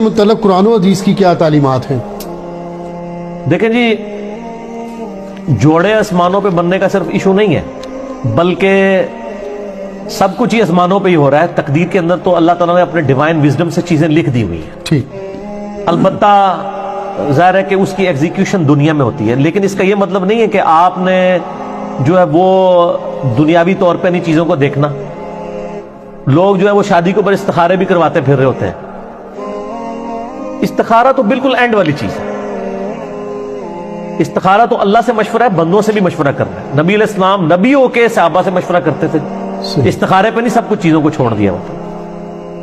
متعلق قرآن و حدیث کی کیا تعلیمات ہیں؟ دیکھیں جی، جوڑے آسمانوں پہ بننے کا صرف ایشو نہیں ہے، بلکہ سب کچھ ہی آسمانوں پہ ہی ہو رہا ہے۔ تقدیر کے اندر تو اللہ تعالیٰ نے اپنے ڈیوائن وزڈم سے چیزیں لکھ دی ہوئی ہیں، ٹھیک، البتہ ظاہر ہے کہ اس کی ایگزیکیوشن دنیا میں ہوتی ہے، لیکن اس کا یہ مطلب نہیں ہے کہ آپ نے جو ہے وہ دنیاوی طور پہ نہیں چیزوں کو دیکھنا۔ لوگ جو ہے وہ شادی کے اوپر استخارے بھی کرواتے پھر رہے ہوتے ہیں۔ استخارہ تو بالکل اینڈ والی چیز ہے۔ استخارہ تو اللہ سے مشورہ ہے، بندوں سے بھی مشورہ کرنا ہے۔ نبی علیہ السلام نبیوں کے صحابہ سے مشورہ کرتے تھے، استخارے پہ نہیں سب کچھ چیزوں کو چھوڑ دیا ہوتا۔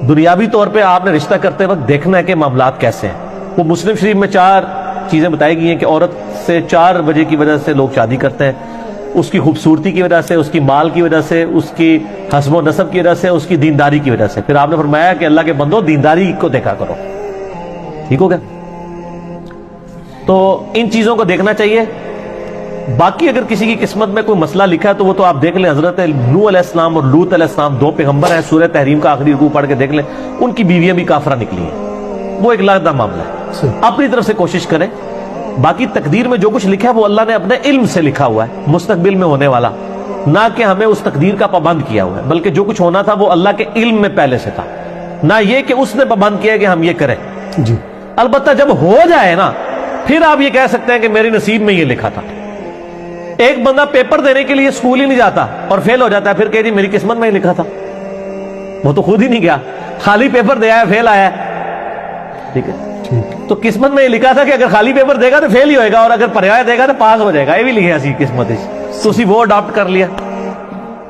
دنیاوی طور پہ آپ نے رشتہ کرتے وقت دیکھنا ہے کہ معاملات کیسے ہیں۔ وہ مسلم شریف میں 4 چیزیں بتائی گئی ہیں کہ عورت سے 4 وجہ کی وجہ سے لوگ شادی کرتے ہیں: اس کی خوبصورتی کی وجہ سے، اس کی مال کی وجہ سے، اس کی حسب و نسب کی وجہ سے، اس کی دینداری کی وجہ سے۔ پھر آپ نے فرمایا کہ اللہ کے بندو دینداری کو دیکھا کرو، ٹھیک ہو گیا؟ تو ان چیزوں کو دیکھنا چاہیے۔ باقی اگر کسی کی قسمت میں کوئی مسئلہ لکھا ہے تو وہ تو آپ دیکھ لیں۔ حضرت نوح علیہ السلام اور لوط علیہ السلام 2 پیغمبر ہیں، سورہ تحریم کا آخری رکوع پڑھ کے دیکھ لیں، ان کی بیویاں بھی کافرہ نکلی ہیں۔ وہ ایک علیحدہ معاملہ ہے، اپنی طرف سے کوشش کریں۔ باقی تقدیر میں جو کچھ لکھا ہے وہ اللہ نے اپنے علم سے لکھا ہوا ہے، مستقبل میں ہونے والا، نہ کہ ہمیں اس تقدیر کا پابند کیا ہوا ہے، بلکہ جو کچھ ہونا تھا وہ اللہ کے علم میں پہلے سے تھا، نہ یہ کہ اس نے پابند کیا کہ ہم یہ کریں۔ جی، البتہ جب ہو جائے نا، پھر آپ یہ کہہ سکتے ہیں کہ میری نصیب میں یہ لکھا تھا۔ ایک بندہ پیپر دینے کے لیے اسکول ہی نہیں جاتا اور فیل ہو جاتا ہے، پھر کہ جی میری قسمت میں ہی لکھا تھا۔ وہ تو خود ہی نہیں گیا، خالی پیپر دیا ہے، فیل آیا ہے، ٹھیک ہے؟ تو قسمت میں یہ لکھا تھا کہ اگر خالی پیپر دے گا تو فیل ہی ہوئے گا، اور اگر پریایا دے گا تو پاس ہو جائے گا۔ یہ بھی لکھا سی قسمت، تو اسی وہ اڈاپٹ کر لیا،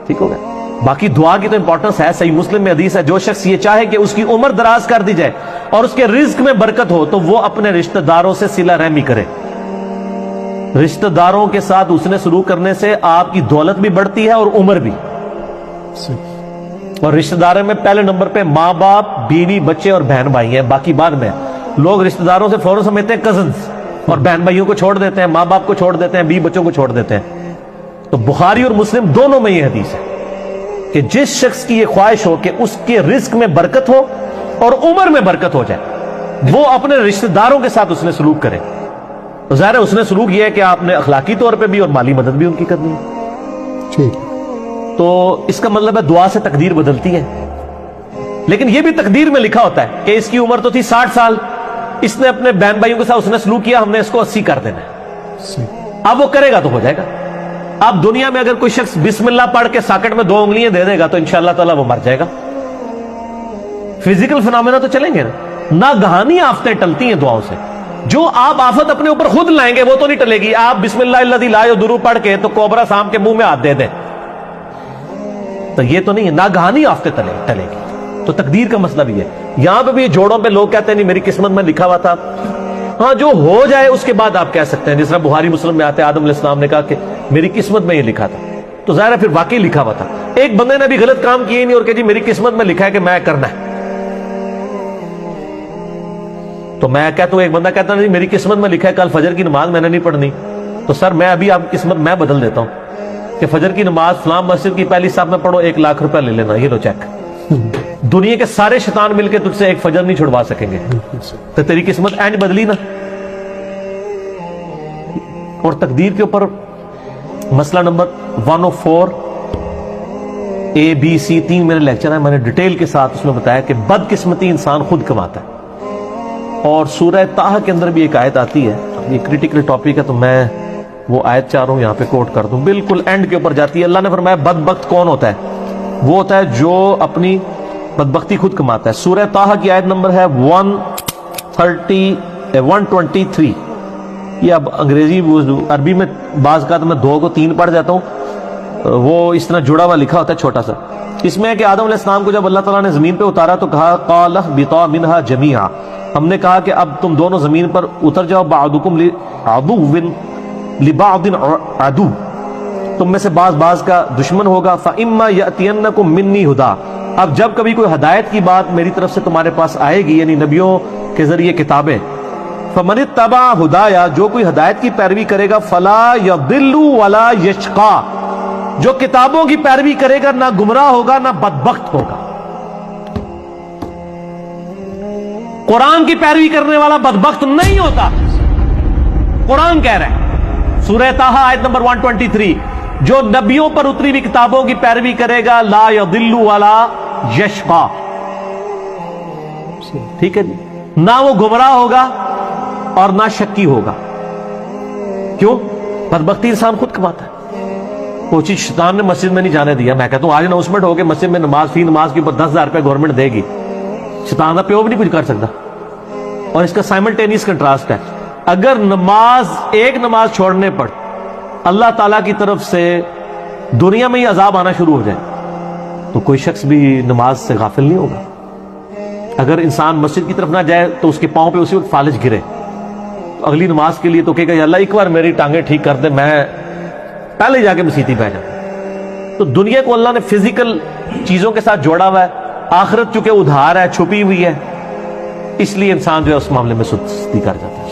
ٹھیک ہو گیا؟ باقی دعا کی تو امپورٹنس ہے۔ صحیح مسلم میں حدیث ہے، جو شخص یہ چاہے کہ اس کی عمر دراز کر دی جائے اور اس کے رزق میں برکت ہو تو وہ اپنے رشتہ داروں سے صلہ رحمی کرے۔ رشتہ داروں کے ساتھ اس نے سلوک کرنے سے آپ کی دولت بھی بڑھتی ہے اور عمر بھی۔ اور رشتہ داروں میں پہلے نمبر پہ ماں باپ، بیوی، بچے اور بہن بھائی ہیں، باقی بعد میں۔ لوگ رشتہ داروں سے فوراً سمجھتے ہیں کزنز، اور بہن بھائیوں کو چھوڑ دیتے ہیں، ماں باپ کو چھوڑ دیتے ہیں، بیوی بچوں کو چھوڑ دیتے ہیں۔ تو بخاری اور مسلم دونوں میں یہ حدیث ہے کہ جس شخص کی یہ خواہش ہو کہ اس کے رزق میں برکت ہو اور عمر میں برکت ہو جائے، وہ اپنے رشتہ داروں کے ساتھ اس نے سلوک کرے۔ تو ظاہر ہے اس نے سلوک یہ ہے کہ آپ نے اخلاقی طور پہ بھی اور مالی مدد بھی ان کی کرنی ہے۔ ٹھیک، تو اس کا مطلب ہے دعا سے تقدیر بدلتی ہے، لیکن یہ بھی تقدیر میں لکھا ہوتا ہے کہ اس کی عمر تو تھی 60 سال، اس نے اپنے بہن بھائیوں کے ساتھ اس نے سلوک کیا، ہم نے اس کو 80 کر دینا ہے۔ اب وہ کرے گا تو ہو جائے گا۔ اب دنیا میں اگر کوئی شخص بسم اللہ پڑھ کے ساکٹ میں 2 انگلیاں دے دے گا تو انشاءاللہ تعالیٰ وہ مر جائے گا۔ فزیکل فنامنا تو چلیں گے نا، ناگہانی آفتیں ٹلتی ہیں دعاؤں سے۔ جو آپ آفت اپنے اوپر خود لائیں گے وہ تو نہیں ٹلے گی۔ آپ بسم اللہ الذی لا یضر پڑھ کے تو کوبرا سام کے منہ میں ہاتھ دے دیں تو یہ تو نہیں ہے، ناگہانی آفتیں ٹلے گی۔ تو تقدیر کا مسئلہ بھی ہے۔ یہاں پہ بھی جوڑوں پہ لوگ کہتے ہیں نہیں میری قسمت میں لکھا ہوا تھا۔ ہاں، جو ہو جائے اس کے بعد آپ کہہ سکتے ہیں، جس طرح بخاری مسلم میں آتے ہیں آدم علیہ السلام نے کہا کہ میری قسمت میں یہ لکھا تھا، تو ظاہر ہے پھر واقعی لکھا ہوا تھا۔ ایک بندے نے بھی غلط کام کیے نہیں اور کہ جی میری قسمت میں لکھا ہے کہ میں کرنا ہے، تو میں کہتا ہوں، ایک بندہ کہتا ہے میری قسمت میں لکھا ہے کل فجر کی نماز میں نے نہیں پڑھنی، تو سر میں ابھی آپ کی قسمت میں بدل دیتا ہوں کہ فجر کی نماز فلاں مسجد کی پہلی صف میں پڑھو، 1 لاکھ روپے لے لینا، یہ لو چیک۔ دنیا کے سارے شیطان مل کے تجھ سے ایک فجر نہیں چھڑوا سکیں گے، تو تیری قسمت اینج بدلی نا۔ اور تقدیر کے اوپر مسئلہ نمبر 104 ABC 3 میرے لیکچر ہیں، میں نے ڈیٹیل کے ساتھ اس میں بتایا کہ بدقسمتی انسان خود کماتا ہے۔ اور سورہ طٰہٰ کے اندر بھی ایک آیت آتی ہے، یہ کریٹیکل ٹاپک ہے تو میں وہ آیت چاہ رہا ہوں یہاں پہ کوٹ کر دوں، بالکل اینڈ کے اوپر جاتی ہے۔ اللہ نے فرمایا بدبخت کون ہوتا ہے؟ وہ ہوتا ہے جو اپنی بدبختی خود کماتا ہے۔ سورہ طٰہٰ کی آیت نمبر ہے 123۔ یہ اب انگریزی عربی میں بعض کا تو میں 2 کو 3 پڑھ جاتا ہوں، وہ اس طرح جڑا ہوا لکھا ہوتا ہے چھوٹا سا۔ اس میں ہے کہ آدم علیہ السلام کو جب اللہ تعالیٰ نے زمین پہ اتارا تو کہا قَالَ اهْبِطَا مِنْهَا جَمِيعًا، ہم نے کہا کہ اب تم دونوں زمین پر اتر جاؤ، بَعْضُكُمْ لِبَعْضٍ عَدُوٌّ، تم میں سے بعض کا دشمن ہوگا۔ فَإِمَّا يَأْتِيَنَّكُم مِّنِّي هُدًى، اب جب کبھی کوئی ہدایت کی بات میری طرف سے تمہارے پاس آئے گی، یعنی نبیوں کے ذریعے کتابیں، فَمَنِ اتَّبَعَ هُدَايَ، جو کوئی ہدایت کی پیروی کرے گا، فَلَا يَضِلُّ وَلَا يَشْقَىٰ، جو کتابوں کی پیروی کرے گا نہ گمراہ ہوگا نہ بدبخت ہوگا۔ قرآن کی پیروی کرنے والا بدبخت نہیں ہوتا. قرآن کہہ رہا ہے سورہ طٰہٰ آیت نمبر 123، جو نبیوں پر اتری ہوئی کتابوں کی پیروی کرے گا لا یضل ولا یشقی. ٹھیک ہے جی، نہ وہ گمراہ ہوگا اور نہ شکی ہوگا. کیوں؟ بدبختی انسان خود کماتا ہے. وہ چیز شیطان نے مسجد میں نہیں جانے دیا. میں کہتا ہوں آج اناؤنسمنٹ ہو کے مسجد میں نماز فی نماز کے اوپر 10,000 روپے گورنمنٹ دے گی، شیطان کا پیو بھی نہیں کچھ کر سکتا. اور اس کا سائملٹینیس کنٹراسٹ ہے، اگر ایک نماز چھوڑنے پر اللہ تعالیٰ کی طرف سے دنیا میں ہی عذاب آنا شروع ہو جائے تو کوئی شخص بھی نماز سے غافل نہیں ہوگا. اگر انسان مسجد کی طرف نہ جائے تو اس کے پاؤں پہ اسی وقت فالج گرے تو اگلی نماز کے لیے تو کہے گا یا اللہ ایک بار میری ٹانگیں ٹھیک کر دے، میں پہلے جا کے مسیتی پہ جاؤں. تو دنیا کو اللہ نے فزیکل چیزوں کے ساتھ جوڑا ہوا ہے، آخرت چونکہ ادھار ہے، چھپی ہوئی ہے، اس لیے انسان جو ہے اس معاملے میں سستی کر جاتا ہے.